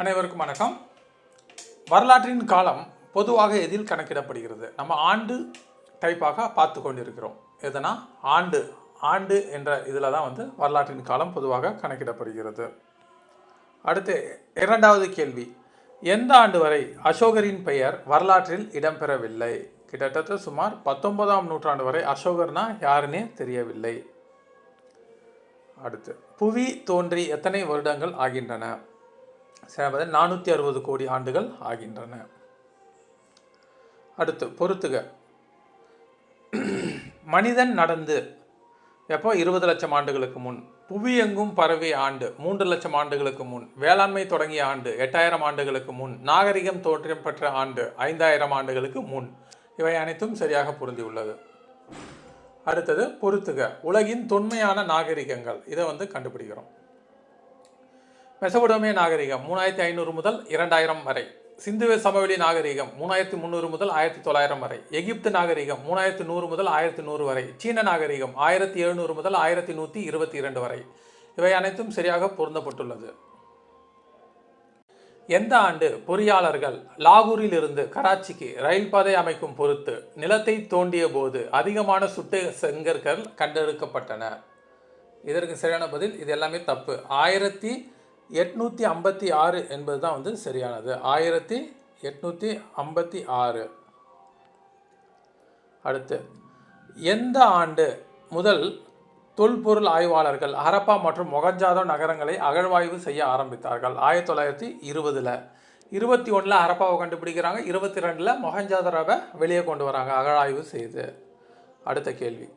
அனைவருக்கும் வணக்கம். வரலாற்றின் காலம் பொதுவாக எதில் கணக்கிடப்படுகிறது? நம்ம ஆண்டு டைப்பாக பார்த்து கொண்டிருக்கிறோம். எதனா ஆண்டு என்ற இதில் தான் வரலாற்றின் காலம் பொதுவாக கணக்கிடப்படுகிறது. அடுத்து இரண்டாவது கேள்வி, எந்த ஆண்டு வரை அசோகரின் பெயர் வரலாற்றில் இடம்பெறவில்லை? கிட்டத்தட்ட சுமார் 19ஆம் நூற்றாண்டு வரை அசோகர்னா யாருன்னே தெரியவில்லை. அடுத்து, புவி தோன்றி எத்தனை வருடங்கள் ஆகின்றன? 460 கோடி ஆண்டுகள் ஆகின்றன. அடுத்து பொறுத்துக, மனிதன் நடந்து எப்போ 20 லட்சம் ஆண்டுகளுக்கு முன், புவி எங்கும் பரவிய ஆண்டு 3 லட்சம் ஆண்டுகளுக்கு முன், வேளாண்மை தொடங்கிய ஆண்டு 8000 ஆண்டுகளுக்கு முன், நாகரிகம் தோற்றம் பெற்ற ஆண்டு 5000 ஆண்டுகளுக்கு முன். இவை அனைத்தும் சரியாக பொருந்தியுள்ளது. அடுத்தது பொறுத்துக, உலகின் தொன்மையான நாகரிகங்கள். இதை கண்டுபிடிக்கிறோம். மெசபடோமிய நாகரிகம் 3500 முதல் 2000 வரை. சிந்துவ சமவெளி நாகரிகம் 3300 முதல் 1900 வரை. எகிப்து நாகரிகம் 3100 முதல் 1100 வரை. சீன நாகரிகம் 1700 முதல் 1122 வரை. இவை அனைத்தும் சரியாக பொருந்தப்பட்டுள்ளது. எந்த ஆண்டு பொறியாளர்கள் லாகூரில் இருந்து கராச்சிக்கு ரயில் பாதை அமைக்கும் பொருட்டு நிலத்தை தோண்டிய போது அதிகமான சுட்ட செங்கற்கள் கண்டெடுக்கப்பட்டன? இதற்கு சரியான பதில், இது எல்லாமே தப்பு. 1856 என்பது தான் சரியானது. 1856. அடுத்து, எந்த ஆண்டு முதல் தொல்பொருள் ஆய்வாளர்கள் ஹரப்பா மற்றும் மொகஞ்சாதோ நகரங்களை அகழ்வாய்வு செய்ய ஆரம்பித்தார்கள்? 1920. 21 ஹரப்பாவை கண்டுபிடிக்கிறாங்க, 22 மொகஞ்சாதரோவை வெளியே கொண்டு வராங்க அகழாய்வு செய்து. அடுத்த கேள்வி,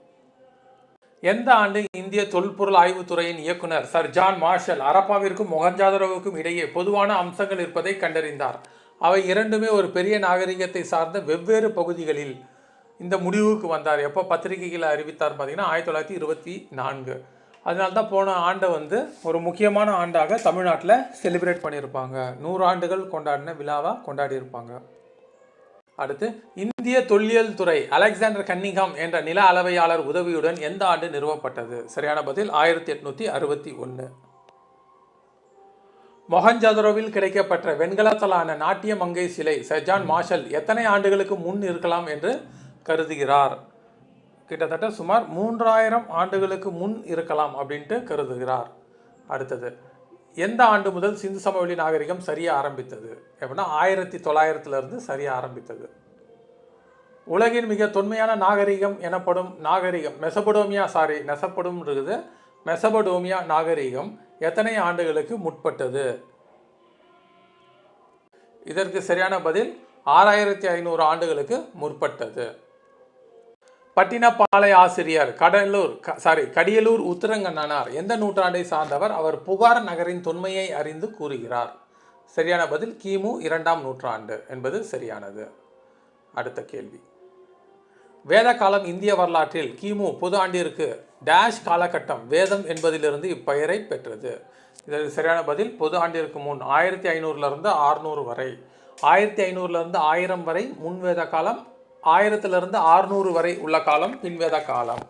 எந்த ஆண்டு இந்திய தொல்பொருள் ஆய்வுத்துறையின் இயக்குனர் சர் ஜான் மார்ஷல் ஹரப்பாவிற்கும் மொகஞ்சாதரோவுக்கும் இடையே பொதுவான அம்சங்கள் இருப்பதை கண்டறிந்தார்? அவை இரண்டுமே ஒரு பெரிய நாகரிகத்தை சார்ந்த வெவ்வேறு பகுதிகளில் இந்த முடிவுக்கு வந்தார். எப்போ பத்திரிகைகளை அறிவித்தார் பார்த்தீங்கன்னா 1924. அதனால்தான் போன ஆண்டை ஒரு முக்கியமான ஆண்டாக தமிழ்நாட்டில் செலிப்ரேட் பண்ணியிருப்பாங்க. 100 ஆண்டுகள் கொண்டாடின விழாவாக கொண்டாடியிருப்பாங்க. அடுத்து, இந்திய தொல்லியல் துறை அலெக்சாண்டர் கன்னிங்ஹாம் என்ற நில அளவையாளர் உதவியுடன் எந்த ஆண்டு நிறுவப்பட்டது? சரியான பதில் 1861. மொஹஞ்சதாரோவில் கிடைக்கப்பெற்ற வெண்கலத்தாலான நாட்டிய மங்கை சிலை சர் ஜான் மார்ஷல் எத்தனை ஆண்டுகளுக்கு முன் இருக்கலாம் என்று கருதுகிறார்? கிட்டத்தட்ட சுமார் 3000 ஆண்டுகளுக்கு முன் இருக்கலாம் அப்படின்ட்டு கருதுகிறார். அடுத்தது, எந்த ஆண்டு முதல் சிந்து சமவெளி நாகரிகம் சரிய ஆரம்பித்தது? எப்படின்னா 1900 சரிய ஆரம்பித்தது. உலகின் மிக தொன்மையான நாகரிகம் எனப்படும் நாகரிகம் மெசபடோமியா நாகரிகம் எத்தனை ஆண்டுகளுக்கு முற்பட்டது? இதற்கு சரியான பதில் 6500 ஆண்டுகளுக்கு முற்பட்டது. பட்டினப்பாலை ஆசிரியர் கடியலூர் உத்தரங்கண்ணனார் எந்த நூற்றாண்டை சார்ந்தவர்? அவர் புகார் நகரின் தொன்மையை அறிந்து கூறுகிறார். சரியான பதில் கிமு 2ஆம் நூற்றாண்டு என்பது சரியானது. அடுத்த கேள்வி, வேத காலம் இந்திய வரலாற்றில் கிமு பொது ஆண்டிற்கு டேஷ் காலகட்டம் வேதம் என்பதிலிருந்து இப்பெயரை பெற்றது? இதற்கு சரியான பதில் பொது ஆண்டிற்கு முன் 1500 600 வரை. 1500 1000 வரை முன்வேத காலம், 1000 600 வரை உள்ள காலம் பின்வேத காலம்.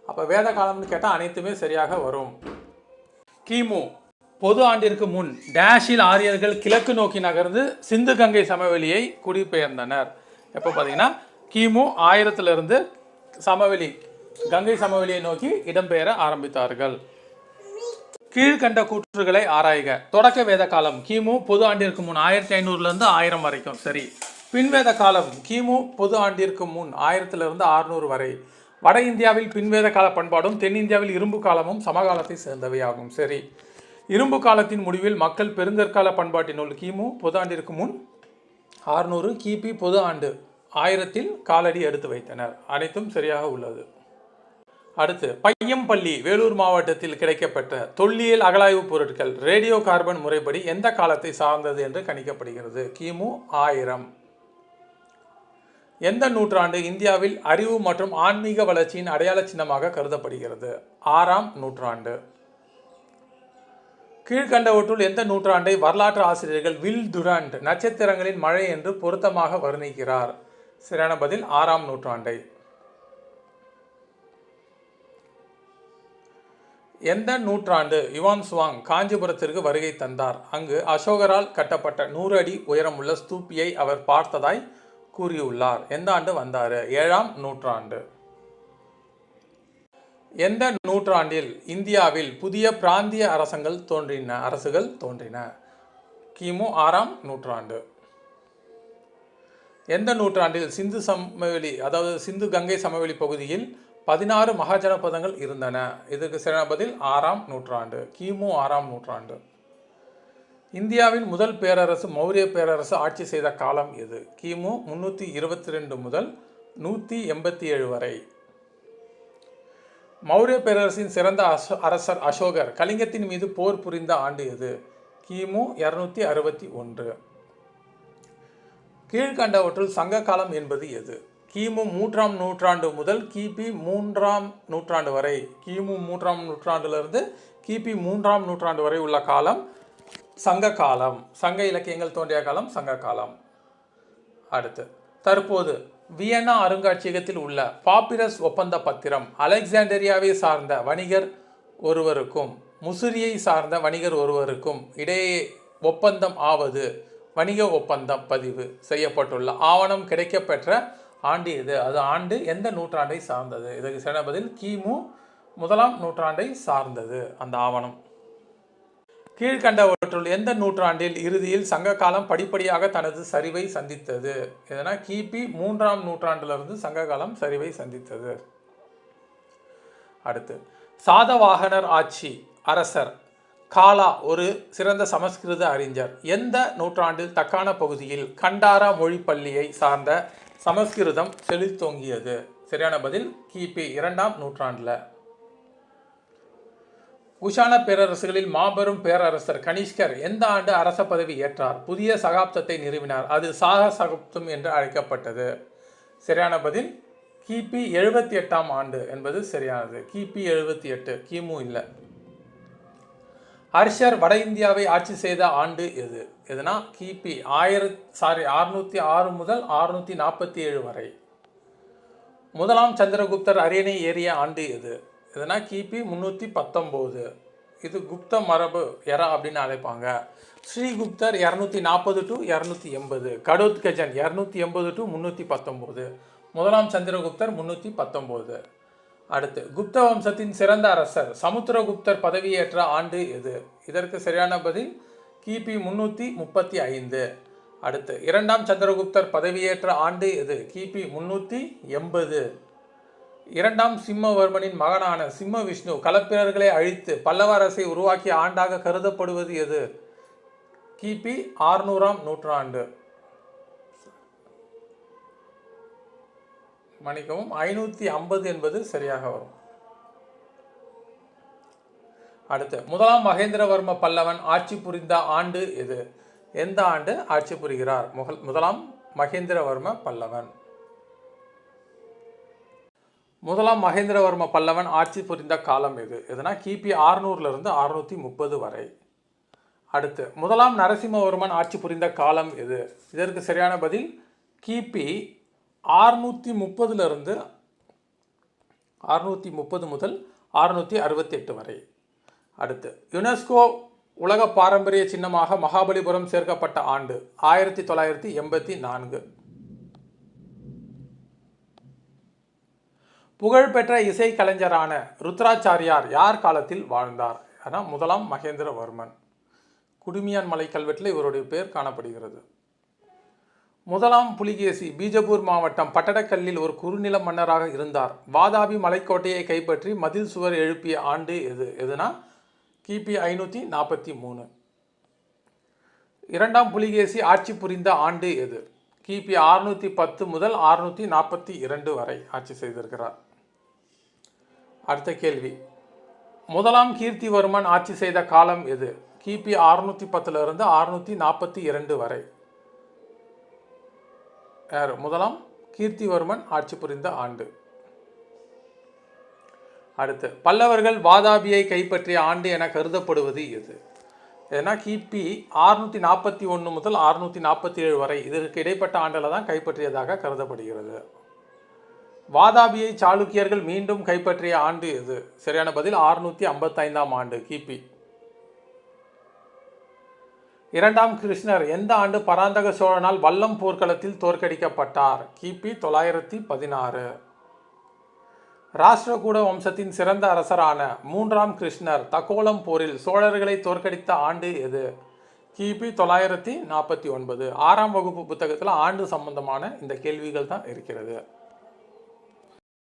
அப்போ வேத காலம்னு கேட்டால் அனைத்துமே சரியாக வரும். கிமு பொது ஆண்டிற்கு முன் டேஷில் ஆரியர்கள் கிழக்கு நோக்கி நகர்ந்து சிந்து கங்கை சமவெளியை குடிபெயர்ந்தனர். எப்போ பார்த்தீங்கன்னா கிமு 1000 கங்கை சமவெளியை நோக்கி இடம்பெயர ஆரம்பித்தார்கள். கீழ்கண்ட கூற்றுகளை ஆராய்க. தொடக்க வேத காலம் கிமு பொது ஆண்டிற்கு முன் 1500 1000 வரைக்கும் சரி. பின்வேத காலம் கிமு பொது ஆண்டிற்கு முன் 1000 600 வரை. வட இந்தியாவில் பின்வேத கால பண்பாடும் தென்னிந்தியாவில் இரும்பு காலமும் சமகாலத்தை சேர்ந்தவையாகும். சரி. இரும்பு காலத்தின் முடிவில் மக்கள் பெருங்கற்கால பண்பாட்டினுள் கிமு பொது ஆண்டிற்கு முன் 600 கிபி பொது ஆண்டு 1000 காலடி எடுத்து வைத்தனர். அனைத்தும் சரியாக உள்ளது. அடுத்து, பையம்பள்ளி வேலூர் மாவட்டத்தில் கிடைக்கப்பெற்ற தொல்லியல் அகழாய்வு பொருட்கள் ரேடியோ கார்பன் முறைப்படி எந்த காலத்தை சார்ந்தது என்று கணிக்கப்படுகிறது? கிமு 1000. எந்த நூற்றாண்டு இந்தியாவில் அறிவு மற்றும் ஆன்மீக வளர்ச்சியின் அடையாள சின்னமாக கருதப்படுகிறது? 6ஆம் நூற்றாண்டு. கீழ்கண்டவற்றுள் எந்த நூற்றாண்டை வரலாற்று ஆசிரியர்கள் வில் டுராண்ட் நட்சத்திரங்களின் மழை என்று பொருத்தமாக வர்ணிக்கிறார்? சரியான பதில் 6ஆம் நூற்றாண்டை. எந்த நூற்றாண்டு யுவான் சுவாங் காஞ்சிபுரத்திற்கு வருகை தந்தார்? அங்கு அசோகரால் கட்டப்பட்ட 100 அடி உயரமுள்ள ஸ்தூபியை அவர் பார்த்ததாய் கூறியுள்ளார். எந்த ஆண்டு வந்தார்? 7ஆம் நூற்றாண்டு. எந்த நூற்றாண்டில் இந்தியாவில் புதிய பிராந்திய அரசுகள் தோன்றின? கிமு 6ஆம் நூற்றாண்டு. எந்த நூற்றாண்டில் சிந்து சமவெளி அதாவது சிந்து கங்கை சமவெளி பகுதியில் 16 மகாஜனபதங்கள் இருந்தன? இதற்கு சரியான பதில் 6ஆம் நூற்றாண்டு, கிமு 6ஆம் நூற்றாண்டு. இந்தியாவின் முதல் பேரரசு மௌரிய பேரரசு ஆட்சி செய்த காலம் எது? கிமு 322 முதல் 187 வரை. மௌரிய பேரரசின் சிறந்த அரசர் அசோகர் கலிங்கத்தின் மீது போர் புரிந்த ஆண்டு எது? கிமு 261. கீழ்கண்டவற்றுள் சங்க காலம் என்பது எது? கிமு 3ஆம் நூற்றாண்டு முதல் கிபி 3ஆம் நூற்றாண்டு வரை. கிமு 3ஆம் நூற்றாண்டிலிருந்து கிபி 3ஆம் நூற்றாண்டு வரை உள்ள காலம் சங்க காலம். சங்க இலக்கியங்கள் தோன்றிய காலம் சங்க காலம். அடுத்து, தற்போது வியன்னா அருங்காட்சியகத்தில் உள்ள பாப்பிரஸ் ஒப்பந்த பத்திரம் அலெக்சாண்டரியாவை சார்ந்த வணிகர் ஒருவருக்கும் முசிறியை சார்ந்த வணிகர் ஒருவருக்கும் இடையே ஒப்பந்தம் ஆவது வணிக ஒப்பந்தம் பதிவு செய்யப்பட்டுள்ள ஆவணம் கிடைக்கப்பெற்ற ஆண்டு எது? அது ஆண்டு எந்த நூற்றாண்டை சார்ந்தது? இதற்கு சரியான பதில் கிமு 1ஆம் நூற்றாண்டை சார்ந்தது அந்த ஆவணம். கீழ்கண்டவற்றுள் எந்த நூற்றாண்டில் இறுதியில் சங்க காலம் படிப்படியாக தனது சரிவை சந்தித்தது? எதனா கிபி 3ஆம் நூற்றாண்டிலிருந்து சங்க காலம் சரிவை சந்தித்தது. அடுத்து, சாதவாகனர் ஆட்சி அரசர் காலா ஒரு சிறந்த சமஸ்கிருத அறிஞர். எந்த நூற்றாண்டில் தக்கான பகுதியில் கண்டாரா மொழி பள்ளியை சார்ந்த சமஸ்கிருதம் செழித்தோங்கியது? சரியான பதில் கிபி 2ஆம் நூற்றாண்டில். குஷான பேரரசுகளில் மாபெரும் பேரரசர் கனிஷ்கர் எந்த ஆண்டு அரச பதவி ஏற்றார்? புதிய சகாப்தத்தை நிறுவினார். அது சாக சகாப்தம் என்று அழைக்கப்பட்டது. சரியான பதில் கிபி 78ஆம் ஆண்டு என்பது சரியானது. கிபி 78, கிமு இல்லை. ஹர்ஷர் வட இந்தியாவை ஆட்சி செய்த ஆண்டு எது? எதுனா கிபி 606 முதல் 647 வரை. முதலாம் சந்திரகுப்தர் அரியணை ஏறிய ஆண்டு எது? எதுனா கிபி 319. இது குப்த மரபு எரா அப்படின்னு அழைப்பாங்க. ஸ்ரீகுப்தர் 240 to 280, கடோத்கஜன் 280 to 319, முதலாம் சந்திரகுப்தர் 319. அடுத்து, குப்த வம்சத்தின் சிறந்த அரசர் சமுத்திரகுப்தர் பதவியேற்ற ஆண்டு எது? இதற்கு சரியான பதில் கிபி 335. அடுத்து, 2ஆம் சந்திரகுப்தர் பதவியேற்ற ஆண்டு எது? கிபி 380. 2ஆம் சிம்மவர்மனின் மகனான சிம்ம விஷ்ணு களப்பிரர்களை அழித்து பல்லவ அரசை உருவாக்கிய ஆண்டாக கருதப்படுவது எது? கிபி 600ஆம் நூற்றாண்டு. மன்னிக்கவும், 550 என்பது சரியாக வரும். அடுத்து, முதலாம் மகேந்திரவர்ம பல்லவன் ஆட்சி புரிந்த ஆண்டு எது? எந்த ஆண்டு ஆட்சி புரிகிறார் முதலாம் மகேந்திரவர்ம பல்லவன்? முதலாம் மகேந்திரவர்ம பல்லவன் ஆட்சி புரிந்த காலம் எது? எதுனா கிபி 600 630 வரை. அடுத்து, முதலாம் நரசிம்மவர்மன் ஆட்சி புரிந்த காலம் எது? இதற்கு சரியான பதில் கிபி 630 முதல் 668 வரை. அடுத்து, யுனெஸ்கோ உலக பாரம்பரிய சின்னமாக மகாபலிபுரம் சேர்க்கப்பட்ட ஆண்டு 1984. புகழ்பெற்ற இசை கலைஞரான ருத்ராச்சாரியார் யார் காலத்தில் வாழ்ந்தார்? ஆனால் முதலாம் மகேந்திரவர்மன். குடுமியான் மலை கல்வெட்டில் இவருடைய பெயர் காணப்படுகிறது. முதலாம் புலிகேசி பீஜப்பூர் மாவட்டம் பட்டடக்கல்லில் ஒரு குறுநில மன்னராக இருந்தார். வாதாபி மலைக்கோட்டையை கைப்பற்றி மதில் சுவர் எழுப்பிய ஆண்டு எது? எதுனா கிபி 543. 2ஆம் புலிகேசி ஆட்சி புரிந்த ஆண்டு எது? கிபி 610 முதல் 642 வரை ஆட்சி செய்திருக்கிறார். அடுத்த கேள்வி, முதலாம் கீர்த்திவர்மன் ஆட்சி செய்த காலம் எது? கிபி 610 642 வரை. யார் முதலாம் கீர்த்திவர்மன் ஆட்சி புரிந்த ஆண்டு? அடுத்து, பல்லவர்கள் வாதாபியை கைப்பற்றிய ஆண்டு என கருதப்படுவது எது? ஏன்னா கிபி 641 முதல் 647 வரை. இதற்கு இடைப்பட்ட ஆண்டில் தான் கைப்பற்றியதாக கருதப்படுகிறது. வாதாபியை சாளுக்கியர்கள் மீண்டும் கைப்பற்றிய ஆண்டு எது? சரியான பதில் 655ஆம் ஆண்டு கிபி. இரண்டாம் கிருஷ்ணர் எந்த ஆண்டு பராந்தக சோழனால் வல்லம் போர்க்களத்தில் தோற்கடிக்கப்பட்டார்? கிபி 916. ராஷ்டிரகூட வம்சத்தின் சிறந்த அரசரான மூன்றாம் கிருஷ்ணர் தக்கோலம் போரில் சோழர்களை தோற்கடித்த ஆண்டு எது? கிபி 949. 6ஆம் வகுப்பு புத்தகத்தில் ஆண்டு சம்பந்தமான இந்த கேள்விகள் தான் இருக்கிறது.